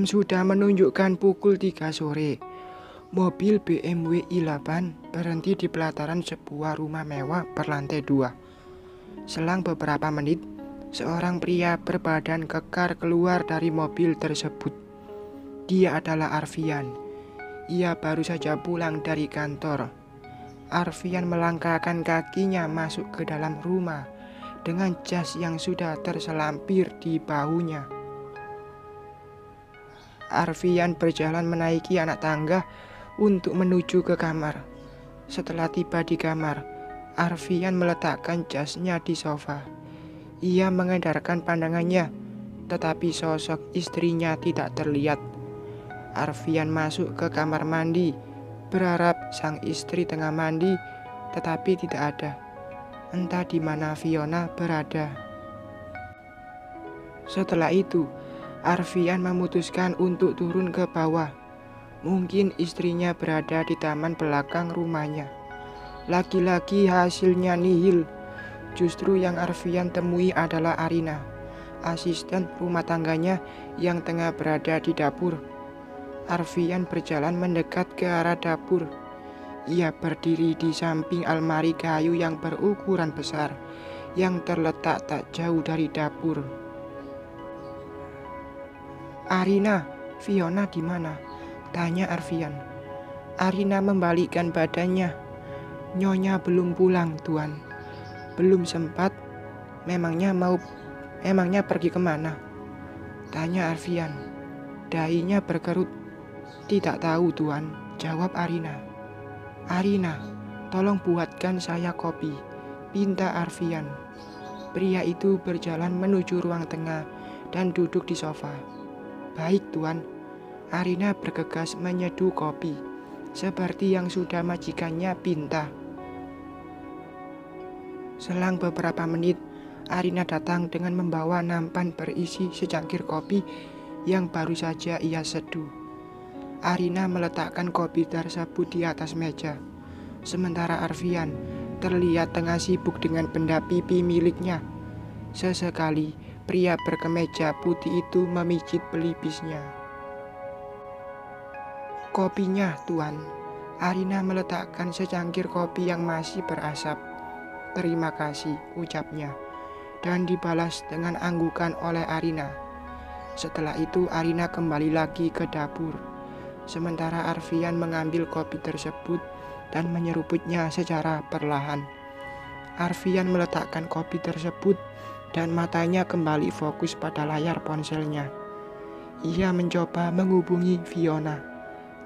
Jam sudah menunjukkan pukul 3 sore. Mobil BMW i8 berhenti di pelataran sebuah rumah mewah berlantai 2. Selang beberapa menit, seorang pria berbadan kekar keluar dari mobil tersebut. Dia adalah Arfian. Ia baru saja pulang dari kantor. Arfian melangkahkan kakinya masuk ke dalam rumah dengan jas yang sudah terselampir di bahunya. Arfian berjalan menaiki anak tangga untuk menuju ke kamar. Setelah tiba di kamar, Arfian meletakkan jasnya di sofa. Ia mengedarkan pandangannya, tetapi sosok istrinya tidak terlihat. Arfian masuk ke kamar mandi, berharap sang istri tengah mandi, tetapi tidak ada. Entah di mana Fiona berada. Setelah itu, Arfian memutuskan untuk turun ke bawah. Mungkin istrinya berada di taman belakang rumahnya. Lagi-lagi hasilnya nihil. Justru yang Arfian temui adalah Arina, asisten rumah tangganya yang tengah berada di dapur. Arfian berjalan mendekat ke arah dapur. Ia berdiri di samping almari kayu yang berukuran besar, yang terletak tak jauh dari dapur. "Arina, Fiona di mana?" tanya Arfian. Arina membalikkan badannya. "Nyonya belum pulang, Tuan." "Belum sempat? Memangnya pergi kemana?" tanya Arfian. Dahinya berkerut. "Tidak tahu, Tuan," jawab Arina. "Arina, tolong buatkan saya kopi," pinta Arfian. Pria itu berjalan menuju ruang tengah dan duduk di sofa. "Baik, Tuan." Arina bergegas menyeduh kopi, seperti yang sudah majikannya pinta. Selang beberapa menit, Arina datang dengan membawa nampan berisi secangkir kopi yang baru saja ia seduh. Arina meletakkan kopi tersebut di atas meja, sementara Arfian terlihat tengah sibuk dengan benda pipi miliknya. Sesekali, pria berkemeja putih itu memijit pelipisnya. "Kopinya, Tuan." Arina meletakkan secangkir kopi yang masih berasap. "Terima kasih," ucapnya, dan dibalas dengan anggukan oleh Arina. Setelah itu Arina kembali lagi ke dapur, sementara Arfian mengambil kopi tersebut dan menyeruputnya secara perlahan. Arfian meletakkan kopi tersebut dan matanya kembali fokus pada layar ponselnya. Ia mencoba menghubungi Fiona,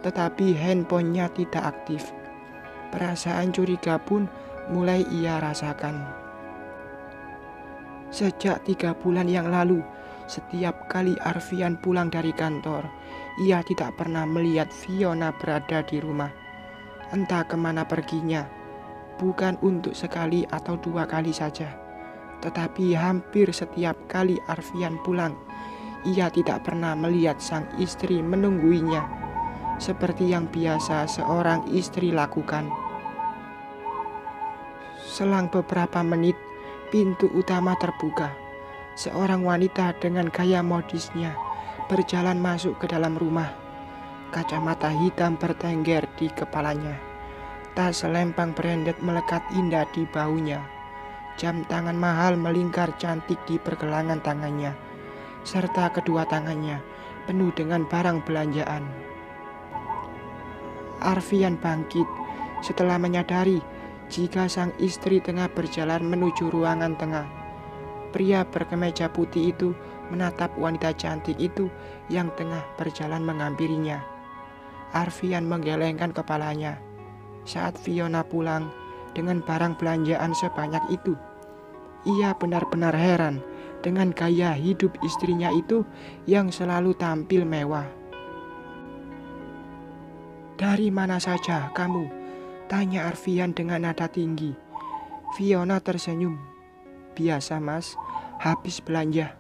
tetapi handphonenya tidak aktif. Perasaan curiga pun mulai ia rasakan. Sejak 3 bulan yang lalu, setiap kali Arfian pulang dari kantor, ia tidak pernah melihat Fiona berada di rumah. Entah kemana perginya, bukan untuk sekali atau 2 kali saja, tetapi hampir setiap kali Arfian pulang, ia tidak pernah melihat sang istri menungguinya, seperti yang biasa seorang istri lakukan. Selang beberapa menit, pintu utama terbuka. Seorang wanita dengan gaya modisnya berjalan masuk ke dalam rumah. Kacamata hitam bertengger di kepalanya. Tas selempang branded melekat indah di bahunya. Jam tangan mahal melingkar cantik di pergelangan tangannya, serta kedua tangannya penuh dengan barang belanjaan. Arfian bangkit setelah menyadari jika sang istri tengah berjalan menuju ruangan tengah. Pria berkemeja putih itu menatap wanita cantik itu yang tengah berjalan menghampirinya. Arfian menggelengkan kepalanya saat Fiona pulang dengan barang belanjaan sebanyak itu. Ia benar-benar heran dengan gaya hidup istrinya itu yang selalu tampil mewah. "Dari mana saja kamu?" tanya Arfian dengan nada tinggi. Fiona tersenyum. "Biasa, Mas, habis belanja."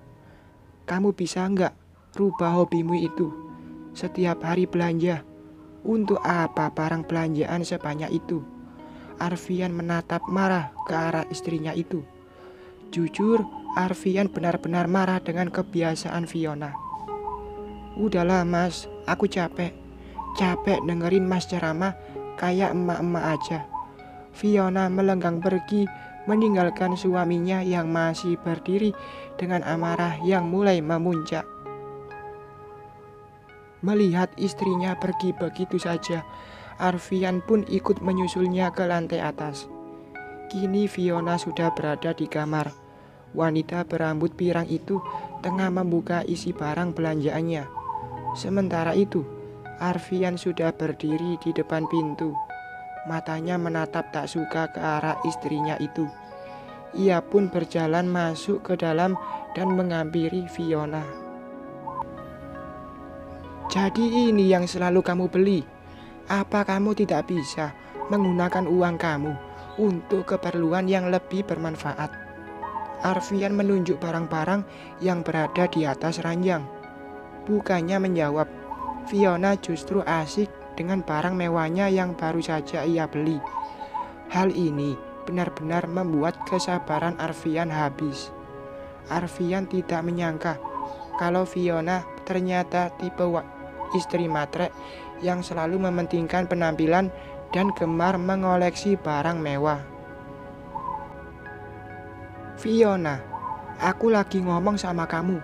"Kamu bisa nggak rubah hobimu itu? Setiap hari belanja. Untuk apa barang belanjaan sebanyak itu?" Arfian menatap marah ke arah istrinya itu. Jujur, Arfian benar-benar marah dengan kebiasaan Fiona. Udahlah mas, aku capek. Capek dengerin mas ceramah kayak emak-emak aja. Fiona melenggang pergi, meninggalkan suaminya yang masih berdiri dengan amarah yang mulai memuncak. Melihat istrinya pergi begitu saja, Arfian pun ikut menyusulnya ke lantai atas. Kini Fiona sudah berada di kamar. Wanita berambut pirang itu tengah membuka isi barang belanjaannya. Sementara itu, Arfian sudah berdiri di depan pintu. Matanya menatap tak suka ke arah istrinya itu. Ia pun berjalan masuk ke dalam dan menghampiri Fiona. Jadi ini yang selalu kamu beli? Apa kamu tidak bisa menggunakan uang kamu untuk keperluan yang lebih bermanfaat? Arfian menunjuk barang-barang yang berada di atas ranjang. Bukannya menjawab, Fiona justru asik dengan barang mewahnya yang baru saja ia beli. Hal ini benar-benar membuat kesabaran Arfian habis. Arfian tidak menyangka kalau Fiona ternyata tipe istri matre yang selalu mementingkan penampilan dan gemar mengoleksi barang mewah. Fiona, aku lagi ngomong sama kamu.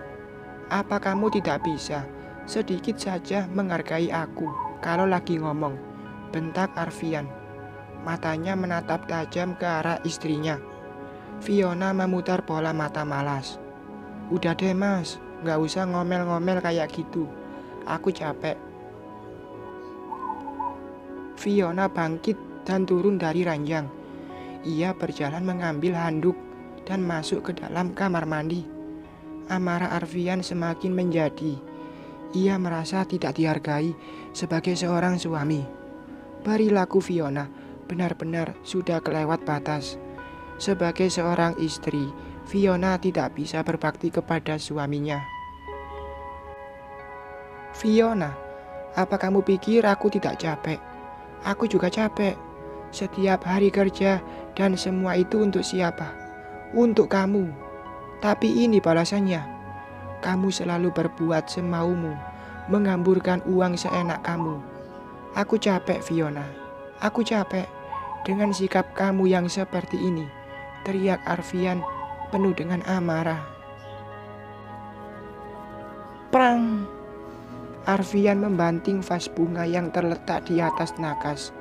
Apa kamu tidak bisa sedikit saja menghargai aku kalau lagi ngomong? Bentak Arfian. Matanya menatap tajam ke arah istrinya. Fiona memutar bola mata malas. Udah deh mas, gak usah ngomel-ngomel kayak gitu. Aku capek. Fiona bangkit dan turun dari ranjang. Ia berjalan mengambil handuk dan masuk ke dalam kamar mandi. Amarah Arfian semakin menjadi. Ia merasa tidak dihargai sebagai seorang suami. Perilaku Fiona benar-benar sudah kelewat batas. Sebagai seorang istri, Fiona tidak bisa berbakti kepada suaminya. Fiona, apa kamu pikir aku tidak capek? Aku juga capek. Setiap hari kerja dan semua itu untuk siapa? Untuk kamu. Tapi ini balasannya. Kamu selalu berbuat semaumu, menghamburkan uang seenak kamu. Aku capek, Fiona. Aku capek dengan sikap kamu yang seperti ini, teriak Arfian penuh dengan amarah. Prang! Arfian membanting vas bunga yang terletak di atas nakas.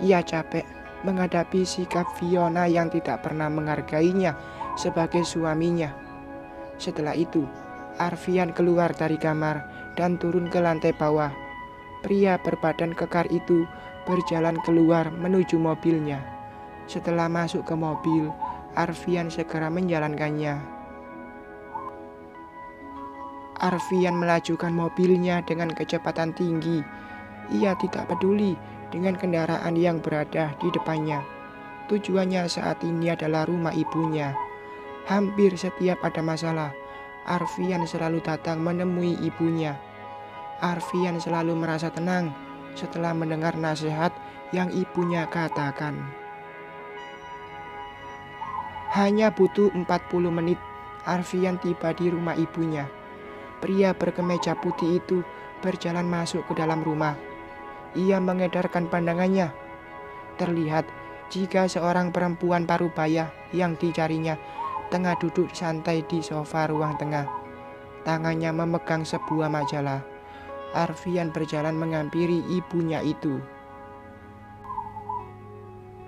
Ia capek menghadapi sikap Fiona yang tidak pernah menghargainya sebagai suaminya. Setelah itu, Arfian keluar dari kamar dan turun ke lantai bawah. Pria berbadan kekar itu berjalan keluar menuju mobilnya. Setelah masuk ke mobil, Arfian segera menjalankannya. Arfian melajukan mobilnya dengan kecepatan tinggi. Ia tidak peduli dengan kendaraan yang berada di depannya. Tujuannya saat ini adalah rumah ibunya. Hampir setiap ada masalah, Arfian selalu datang menemui ibunya. Arfian selalu merasa tenang setelah mendengar nasihat yang ibunya katakan. Hanya butuh 40 menit, Arfian tiba di rumah ibunya. Pria berkemeja putih itu berjalan masuk ke dalam rumah. Ia mengedarkan pandangannya. Terlihat jika seorang perempuan parubaya yang dicarinya tengah duduk santai di sofa ruang tengah. Tangannya memegang sebuah majalah. Arfian berjalan menghampiri ibunya itu.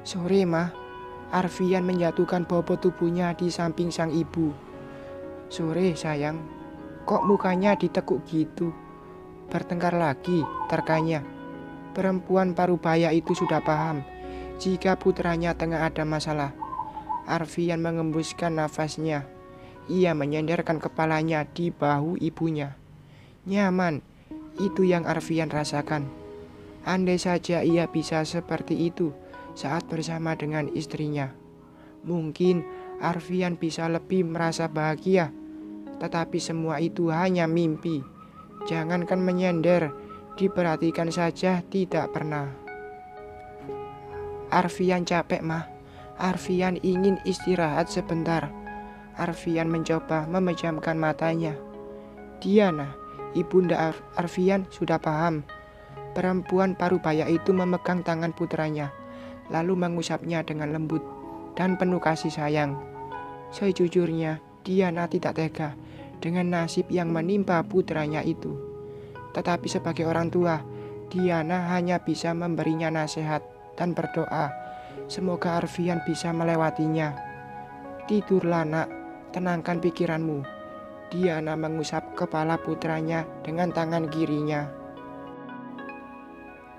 Sore, Mah. Arfian menjatuhkan bobot tubuhnya di samping sang ibu. Sore, sayang. Kok mukanya ditekuk gitu? Bertengkar lagi, terkanya. Perempuan parubaya itu sudah paham jika putranya tengah ada masalah. Arfian mengembuskan nafasnya. Ia menyenderkan kepalanya di bahu ibunya. Nyaman, itu yang Arfian rasakan. Andai saja ia bisa seperti itu saat bersama dengan istrinya, mungkin Arfian bisa lebih merasa bahagia. Tetapi semua itu hanya mimpi. Jangankan menyender, diperhatikan saja tidak pernah. Arfian capek, Mah. Arfian ingin istirahat sebentar. Arfian mencoba memejamkan matanya. Diana, Ibunda Arfian sudah paham. Perempuan parubaya itu memegang tangan putranya, lalu mengusapnya dengan lembut dan penuh kasih sayang. Sejujurnya, Diana tidak tega dengan nasib yang menimpa putranya itu. Tetapi sebagai orang tua, Diana hanya bisa memberinya nasihat dan berdoa. Semoga Arfian bisa melewatinya. Tidurlah nak, tenangkan pikiranmu. Diana mengusap kepala putranya dengan tangan kirinya.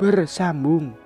Bersambung.